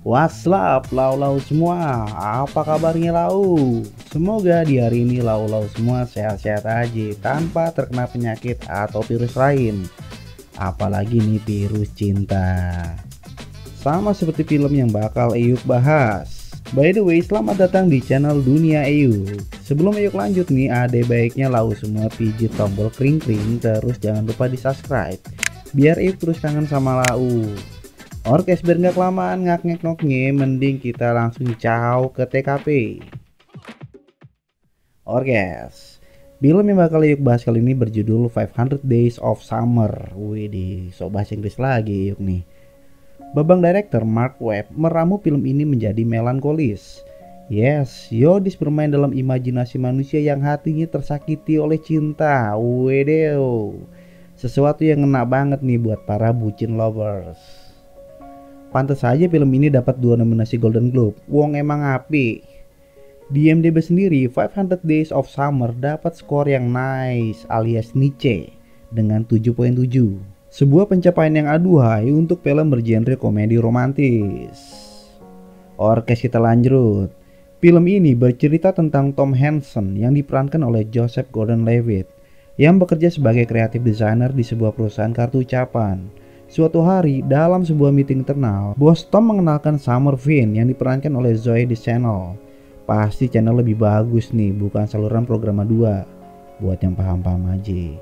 What's up lau-lau semua, apa kabarnya lau? Semoga di hari ini lau-lau semua sehat-sehat aja tanpa terkena penyakit atau virus lain. Apalagi nih virus cinta. Sama seperti film yang bakal Eyuk bahas. By the way, selamat datang di channel Dunia Eyuk. Sebelum Eyuk lanjut nih, ada baiknya lau semua pijit tombol kring-kring, terus jangan lupa di subscribe biar Eyuk terus kangen sama lau. Oke, biar nggak kelamaan ngak-ngek-ngoknya, mending kita langsung caw ke TKP. Orkes, film yang bakal yuk bahas kali ini berjudul 500 Days of Summer. Widih, so bahasa Inggris lagi yuk nih. Babang director Mark Webb meramu film ini menjadi melankolis. Yes, Yodis bermain dalam imajinasi manusia yang hatinya tersakiti oleh cinta. Widih, sesuatu yang ngena banget nih buat para bucin lovers. Pantas saja film ini dapat 2 nominasi Golden Globe. Wong emang api. Di IMDb sendiri, 500 Days of Summer dapat skor yang nice alias niche dengan 7.7. Sebuah pencapaian yang aduhai untuk film bergenre komedi romantis. Orkes, kita lanjut. Film ini bercerita tentang Tom Hansen yang diperankan oleh Joseph Gordon-Levitt yang bekerja sebagai kreatif designer di sebuah perusahaan kartu ucapan. Suatu hari, dalam sebuah meeting internal, bos Tom mengenalkan Summer Vin yang diperankan oleh Zoe Deschanel. Pasti channel lebih bagus nih, bukan saluran program 2. Buat yang paham-paham aja.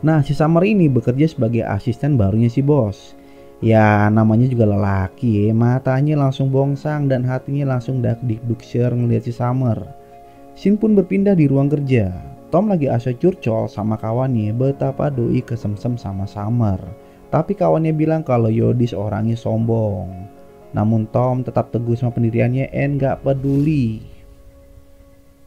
Nah, si Summer ini bekerja sebagai asisten barunya si bos. Ya, namanya juga lelaki ya, matanya langsung bongsang dan hatinya langsung dak-dik-duk-syer ngeliat si Summer. Scene pun berpindah di ruang kerja. Tom lagi asyik curcol sama kawannya betapa doi kesemsem sama Summer. Tapi kawannya bilang kalau Yodis orangnya sombong. Namun Tom tetap teguh sama pendiriannya and gak peduli.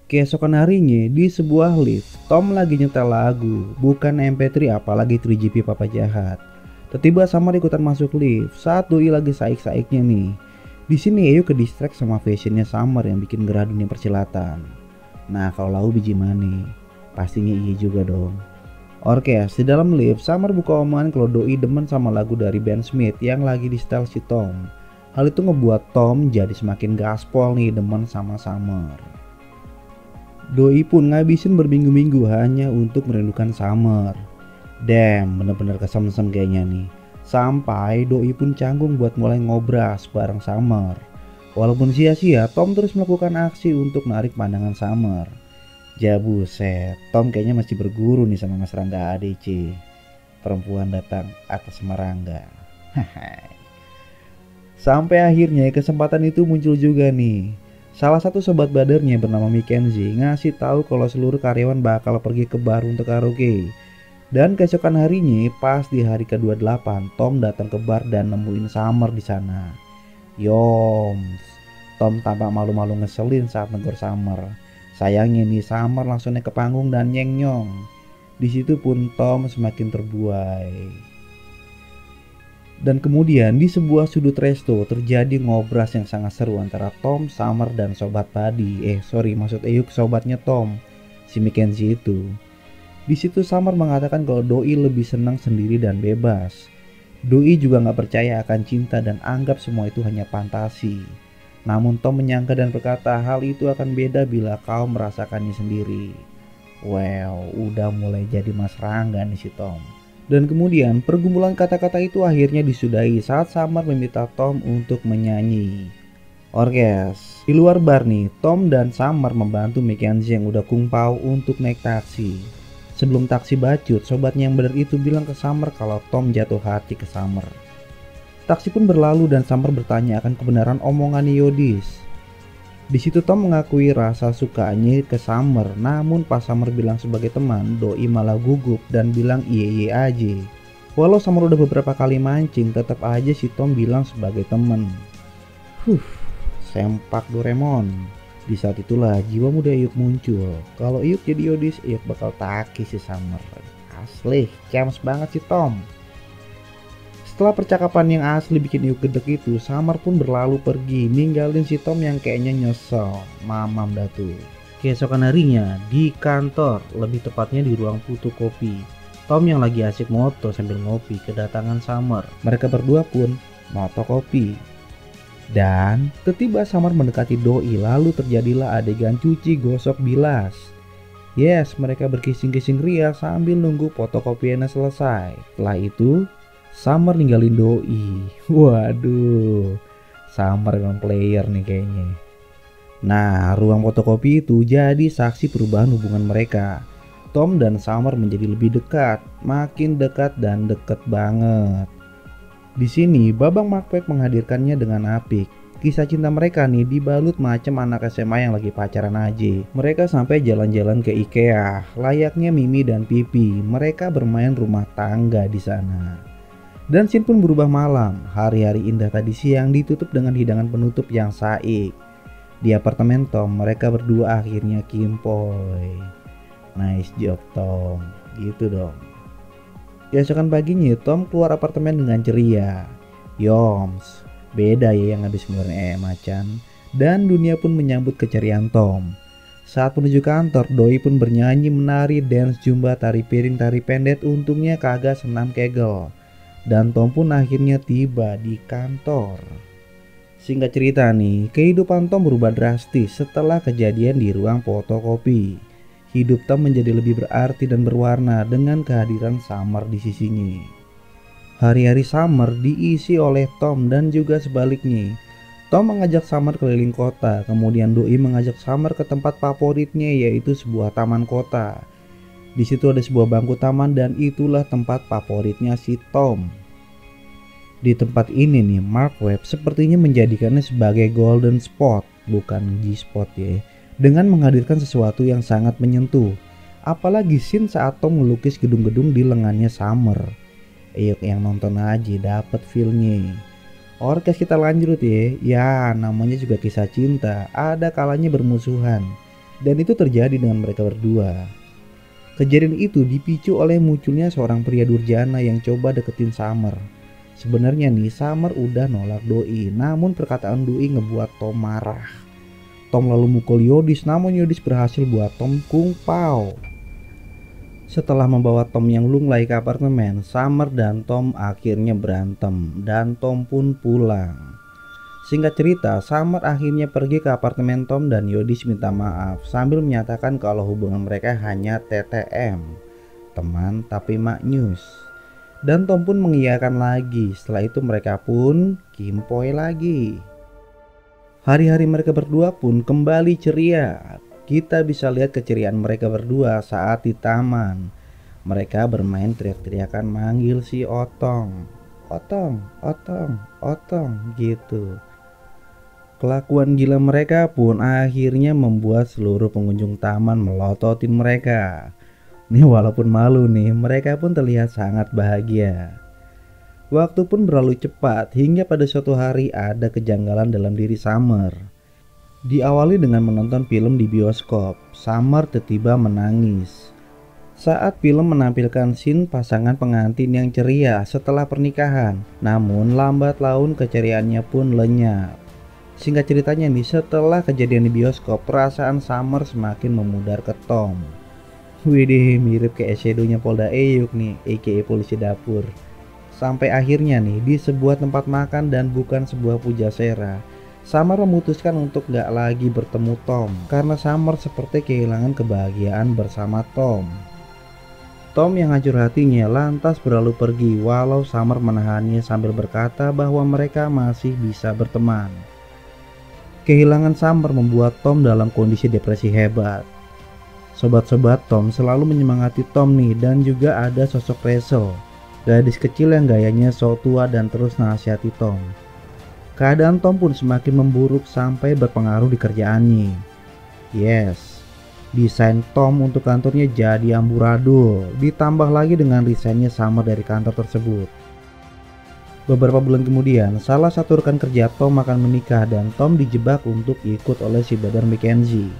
Keesokan harinya di sebuah lift, Tom lagi nyetel lagu, bukan MP3 apalagi 3GP Papa Jahat. Tiba-tiba Summer ikutan masuk lift saat doi lagi saik-saiknya nih. Di sini Ayu ke distract sama fashionnya Summer yang bikin gerah dunia persilatan. Nah, kalau lau biji mana? Pastinya iya juga dong. Orkes, di dalam lift, Summer buka omongan kalau doi demen sama lagu dari band Smith yang lagi di setel si Tom. Hal itu ngebuat Tom jadi semakin gaspol nih demen sama Summer. Doi pun ngabisin berminggu-minggu hanya untuk merindukan Summer. Damn, bener-bener kesemsem kayaknya nih. Sampai doi pun canggung buat mulai ngobras bareng Summer. Walaupun sia-sia, Tom terus melakukan aksi untuk narik pandangan Summer. Ya buset, Tom kayaknya masih berguru nih sama Mas Rangga ADC. Perempuan datang atas merangga. Sampai akhirnya kesempatan itu muncul juga nih. Salah satu sobat badernya bernama Mackenzie ngasih tahu kalau seluruh karyawan bakal pergi ke bar untuk karaoke. Dan keesokan harinya, pas di hari ke-28, Tom datang ke bar dan nemuin Summer di sana. Yoms, Tom tampak malu-malu ngeselin saat negor Summer. Sayangnya nih Summer langsung naik ke panggung dan nyeng-nyong. Di situ pun Tom semakin terbuai. Dan kemudian di sebuah sudut resto terjadi ngobras yang sangat seru antara Tom, Summer dan sobat Padi. Maksud Eyuk sobatnya Tom, si Mackenzie itu. Di situ Summer mengatakan kalau doi lebih senang sendiri dan bebas. Doi juga nggak percaya akan cinta dan anggap semua itu hanya fantasi. Namun Tom menyangka dan berkata hal itu akan beda bila kau merasakannya sendiri. Wow, udah mulai jadi Mas Rangga nih si Tom. Dan kemudian pergumulan kata-kata itu akhirnya disudahi saat Summer meminta Tom untuk menyanyi. Orkes, di luar bar nih, Tom dan Summer membantu Mackenzie yang udah kungpau untuk naik taksi. Sebelum taksi bacut, sobatnya yang benar itu bilang ke Summer kalau Tom jatuh hati ke Summer. Taksi pun berlalu dan Summer bertanya akan kebenaran omongan Yodis. Di situ Tom mengakui rasa sukanya ke Summer, namun pas Summer bilang sebagai teman, doi malah gugup dan bilang iye-iye aja. Walau Summer udah beberapa kali mancing, tetap aja si Tom bilang sebagai teman. Sempak Doraemon. Di saat itulah jiwa muda Eyuk muncul. Kalau Eyuk jadi Yodis, Eyuk bakal taki si Summer. Asli, cemes banget si Tom. Setelah percakapan yang asli bikin Eyuk gedek itu, Summer pun berlalu pergi, ninggalin si Tom yang kayaknya nyesel. Mamam dah tuh. Keesokan harinya, di kantor, lebih tepatnya di ruang fotokopi, Tom yang lagi asik moto sambil ngopi kedatangan Summer. Mereka berdua pun moto kopi. Dan tiba Summer mendekati Doi, lalu terjadilah adegan cuci gosok bilas. Yes, mereka berkising-kising ria sambil nunggu fotokopiannya selesai. Setelah itu, Summer ninggalin Doi. Waduh, Summer memang player nih kayaknya. Nah, ruang fotokopi itu jadi saksi perubahan hubungan mereka. Tom dan Summer menjadi lebih dekat, makin dekat dan deket banget. Di sini, Babang Markweg menghadirkannya dengan apik. Kisah cinta mereka nih dibalut macam anak SMA yang lagi pacaran aja. Mereka sampai jalan-jalan ke IKEA, layaknya Mimi dan Pipi. Mereka bermain rumah tangga di sana. Dan scene pun berubah malam. Hari-hari indah tadi siang ditutup dengan hidangan penutup yang saik. Di apartemen Tom, mereka berdua akhirnya kimpoy. Nice job Tom, gitu dong. Keesokan paginya Tom keluar apartemen dengan ceria. Yoms, beda ya yang habis ngeluarin macan. Dan dunia pun menyambut keceriaan Tom. Saat menuju kantor, Doi pun bernyanyi, menari, dance zumba, tari piring, tari pendet. Untungnya kagak senam kegel. Dan Tom pun akhirnya tiba di kantor. Singkat cerita nih, kehidupan Tom berubah drastis setelah kejadian di ruang fotokopi. Hidup Tom menjadi lebih berarti dan berwarna dengan kehadiran Summer di sisinya. Hari-hari Summer diisi oleh Tom dan juga sebaliknya. Tom mengajak Summer keliling kota, kemudian Doi mengajak Summer ke tempat favoritnya, yaitu sebuah taman kota. Di situ ada sebuah bangku taman dan itulah tempat favoritnya si Tom. Di tempat ini nih, Mark Webb sepertinya menjadikannya sebagai golden spot, bukan G-spot ya, dengan menghadirkan sesuatu yang sangat menyentuh. Apalagi scene saat Tom melukis gedung-gedung di lengannya Summer. Yuk yang nonton aja dapet feel-nya. Orkes kita lanjut ya. Ya, namanya juga kisah cinta, ada kalanya bermusuhan. Dan itu terjadi dengan mereka berdua. Kejadian itu dipicu oleh munculnya seorang pria durjana yang coba deketin Summer. Sebenarnya nih Summer udah nolak Doi, namun perkataan Doi ngebuat Tom marah. Tom lalu mukul Yodis, namun Yodis berhasil buat Tom kung pao. Setelah membawa Tom yang lunglai ke apartemen, Summer dan Tom akhirnya berantem dan Tom pun pulang. Singkat cerita, Summer akhirnya pergi ke apartemen Tom dan Yodis minta maaf sambil menyatakan kalau hubungan mereka hanya TTM, teman tapi maknyus. Dan Tom pun mengiyakan lagi. Setelah itu mereka pun kimpoy lagi. Hari-hari mereka berdua pun kembali ceria. Kita bisa lihat keceriaan mereka berdua saat di taman. Mereka bermain teriak-teriakan manggil si Otong. Otong, Otong, Otong gitu. Kelakuan gila mereka pun akhirnya membuat seluruh pengunjung taman melototin mereka. Nih walaupun malu nih, mereka pun terlihat sangat bahagia. Waktu pun berlalu cepat hingga pada suatu hari ada kejanggalan dalam diri Summer. Diawali dengan menonton film di bioskop, Summer tiba-tiba menangis. Saat film menampilkan scene pasangan pengantin yang ceria setelah pernikahan, namun lambat laun keceriaannya pun lenyap. Singkat ceritanya nih, setelah kejadian di bioskop, perasaan Summer semakin memudar ke Tom. Widih, mirip kayak shadow-nya Polda Eyuk nih, aka polisi dapur. Sampai akhirnya nih, di sebuah tempat makan dan bukan sebuah pujasera, Summer memutuskan untuk gak lagi bertemu Tom, karena Summer seperti kehilangan kebahagiaan bersama Tom. Tom yang hancur hatinya lantas berlalu pergi, walau Summer menahannya sambil berkata bahwa mereka masih bisa berteman. Kehilangan Summer membuat Tom dalam kondisi depresi hebat. Sobat-sobat Tom selalu menyemangati Tom nih, dan juga ada sosok Rachel, gadis kecil yang gayanya sok tua dan terus nasihati Tom. Keadaan Tom pun semakin memburuk sampai berpengaruh di kerjaannya. Yes, desain Tom untuk kantornya jadi amburadul, ditambah lagi dengan resignnya Summer dari kantor tersebut. Beberapa bulan kemudian, salah satu rekan kerja Tom akan menikah dan Tom dijebak untuk ikut oleh si Brother Mackenzie.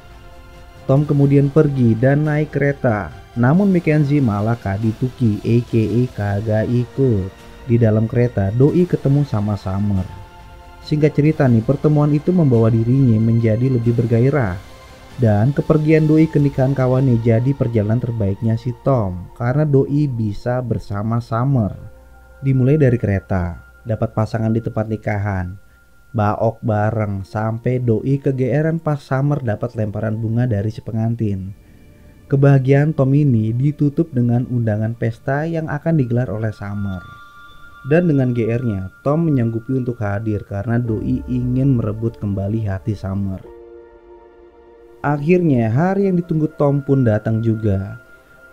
Tom kemudian pergi dan naik kereta, namun Mackenzie malah kadituki aka kagak ikut. Di dalam kereta, Doi ketemu sama Summer. Singkat cerita nih, pertemuan itu membawa dirinya menjadi lebih bergairah. Dan kepergian Doi ke nikahan kawannya jadi perjalanan terbaiknya si Tom, karena Doi bisa bersama Summer. Dimulai dari kereta, dapat pasangan di tempat nikahan, baok bareng, sampai doi kegeeran pas Summer dapat lemparan bunga dari si pengantin. Kebahagiaan Tom ini ditutup dengan undangan pesta yang akan digelar oleh Summer. Dan dengan GR-nya, Tom menyanggupi untuk hadir karena doi ingin merebut kembali hati Summer. Akhirnya hari yang ditunggu Tom pun datang juga.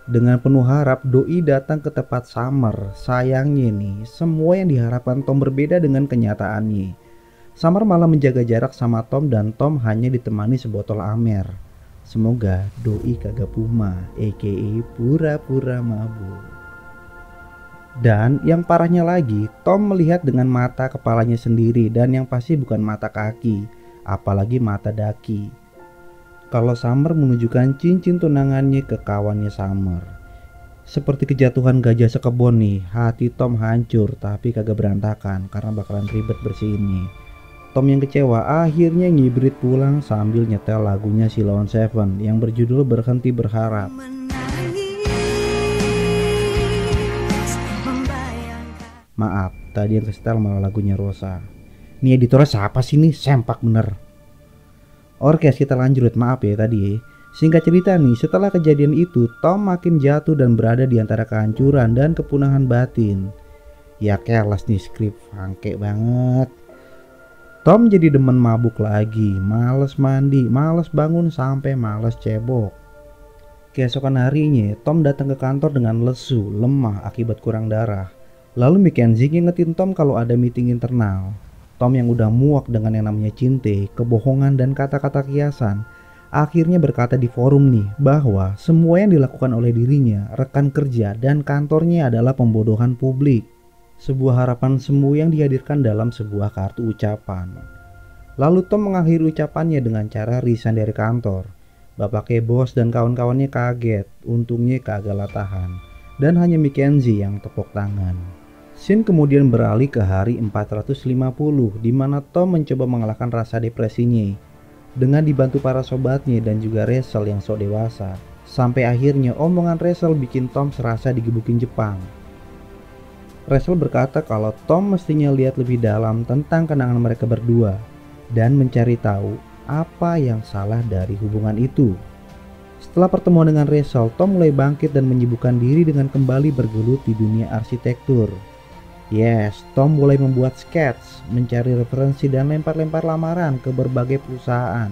Dengan penuh harap doi datang ke tempat Summer. Sayangnya nih, semua yang diharapkan Tom berbeda dengan kenyataannya. Summer malah menjaga jarak sama Tom dan Tom hanya ditemani sebotol Amer. Semoga doi kagak puma, aka pura-pura mabuk. Dan yang parahnya lagi, Tom melihat dengan mata kepalanya sendiri dan yang pasti bukan mata kaki, apalagi mata daki. Kalau Summer menunjukkan cincin tunangannya ke kawannya Summer. Seperti kejatuhan gajah sekebon nih, hati Tom hancur tapi kagak berantakan karena bakalan ribet bersihinnya. Tom yang kecewa akhirnya ngibrit pulang sambil nyetel lagunya Sheila on 7 yang berjudul Berhenti Berharap. Maaf, tadi yang kesetel malah lagunya Rosa. Nih editornya siapa sih nih? Sempak bener. Oke, kita lanjut, maaf ya tadi. Singkat cerita nih, setelah kejadian itu Tom makin jatuh dan berada di antara kehancuran dan kepunahan batin. Ya kelas nih skrip, fangke banget. Tom jadi demen mabuk lagi, males mandi, males bangun sampai males cebok. Keesokan harinya, Tom datang ke kantor dengan lesu, lemah akibat kurang darah. Lalu Mackenzie ngingetin Tom kalau ada meeting internal. Tom yang udah muak dengan yang namanya cinta, kebohongan dan kata-kata kiasan, akhirnya berkata di forum nih bahwa semua yang dilakukan oleh dirinya, rekan kerja dan kantornya adalah pembodohan publik. Sebuah harapan semu yang dihadirkan dalam sebuah kartu ucapan. Lalu Tom mengakhiri ucapannya dengan cara resign dari kantor. Bapaknya bos dan kawan-kawannya kaget, untungnya kagak latahan. Dan hanya Mackenzie yang tepuk tangan. Scene kemudian beralih ke hari 450 di mana Tom mencoba mengalahkan rasa depresinya dengan dibantu para sobatnya dan juga Rachel yang sok dewasa. Sampai akhirnya omongan Rachel bikin Tom serasa digebukin Jepang. Rachel berkata kalau Tom mestinya lihat lebih dalam tentang kenangan mereka berdua dan mencari tahu apa yang salah dari hubungan itu. Setelah pertemuan dengan Rachel, Tom mulai bangkit dan menyibukkan diri dengan kembali bergelut di dunia arsitektur. Yes, Tom mulai membuat sketch, mencari referensi dan lempar-lempar lamaran ke berbagai perusahaan.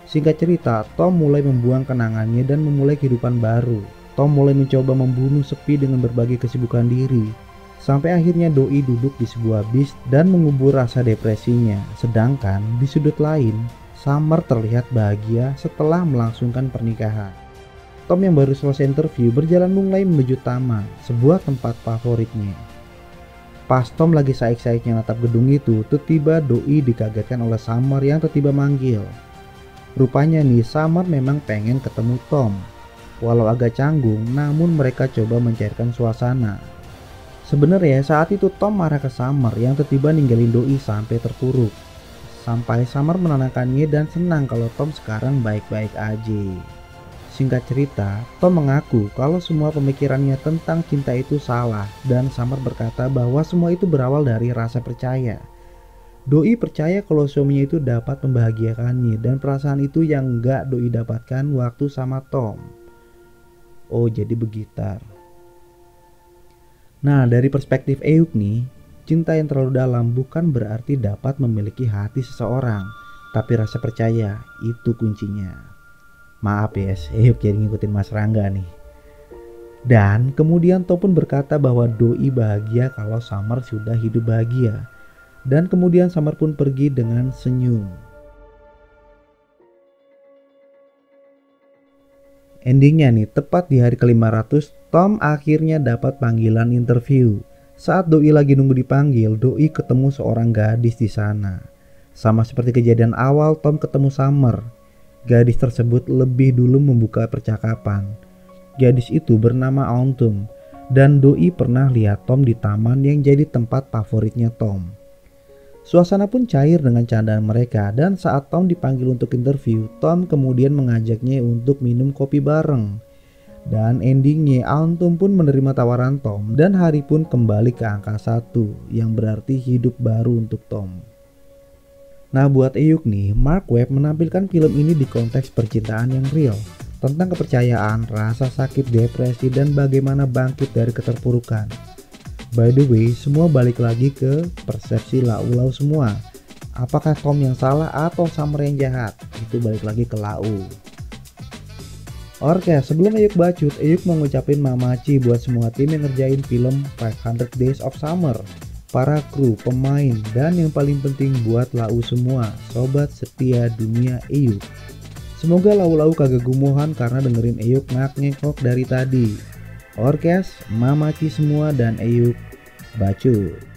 Singkat cerita, Tom mulai membuang kenangannya dan memulai kehidupan baru. Tom mulai mencoba membunuh sepi dengan berbagai kesibukan diri. Sampai akhirnya doi duduk di sebuah bis dan mengubur rasa depresinya. Sedangkan di sudut lain, Summer terlihat bahagia setelah melangsungkan pernikahan. Tom yang baru selesai interview berjalan mulai menuju taman, sebuah tempat favoritnya. Pas Tom lagi saik-saiknya natap gedung itu, tiba-tiba doi dikagetkan oleh Summer yang tiba-tiba manggil. Rupanya nih Summer memang pengen ketemu Tom. Walau agak canggung, namun mereka coba mencairkan suasana. Sebenarnya saat itu Tom marah ke Summer yang tiba-tiba ninggalin doi sampai terpuruk. Sampai Summer menenangkannya dan senang kalau Tom sekarang baik-baik aja. Singkat cerita, Tom mengaku kalau semua pemikirannya tentang cinta itu salah dan Summer berkata bahwa semua itu berawal dari rasa percaya. Doi percaya kalau suaminya itu dapat membahagiakannya dan perasaan itu yang gak doi dapatkan waktu sama Tom. Oh jadi begitu. Nah dari perspektif Euk nih, cinta yang terlalu dalam bukan berarti dapat memiliki hati seseorang, tapi rasa percaya itu kuncinya. Maaf ya, Euk jadi ngikutin Mas Rangga nih. Dan kemudian Tom pun berkata bahwa doi bahagia kalau Summer sudah hidup bahagia. Dan kemudian Summer pun pergi dengan senyum. Endingnya nih, tepat di hari ke-500, Tom akhirnya dapat panggilan interview. Saat doi lagi nunggu dipanggil, doi ketemu seorang gadis di sana. Sama seperti kejadian awal, Tom ketemu Summer. Gadis tersebut lebih dulu membuka percakapan. Gadis itu bernama Autumn dan doi pernah lihat Tom di taman yang jadi tempat favoritnya Tom. Suasana pun cair dengan candaan mereka dan saat Tom dipanggil untuk interview, Tom kemudian mengajaknya untuk minum kopi bareng. Dan endingnya Autumn pun menerima tawaran Tom dan hari pun kembali ke angka 1 yang berarti hidup baru untuk Tom. Nah buat Eyuk nih, Mark Webb menampilkan film ini di konteks percintaan yang real, tentang kepercayaan, rasa sakit, depresi, dan bagaimana bangkit dari keterpurukan. By the way, semua balik lagi ke persepsi Lau semua. Apakah Tom yang salah atau Summer yang jahat? Itu balik lagi ke Lau. Oke, sebelum Eyuk bacut, Eyuk mau ngucapin mamaci buat semua tim yang ngerjain film 500 Days of Summer, para kru, pemain, dan yang paling penting buat Lau semua, sobat setia dunia Eyuk. Semoga Lau kagak gumuhan karena dengerin Eyuk ngak-ngekok dari tadi. Orkes, mamaci semua dan Eyuk bacut.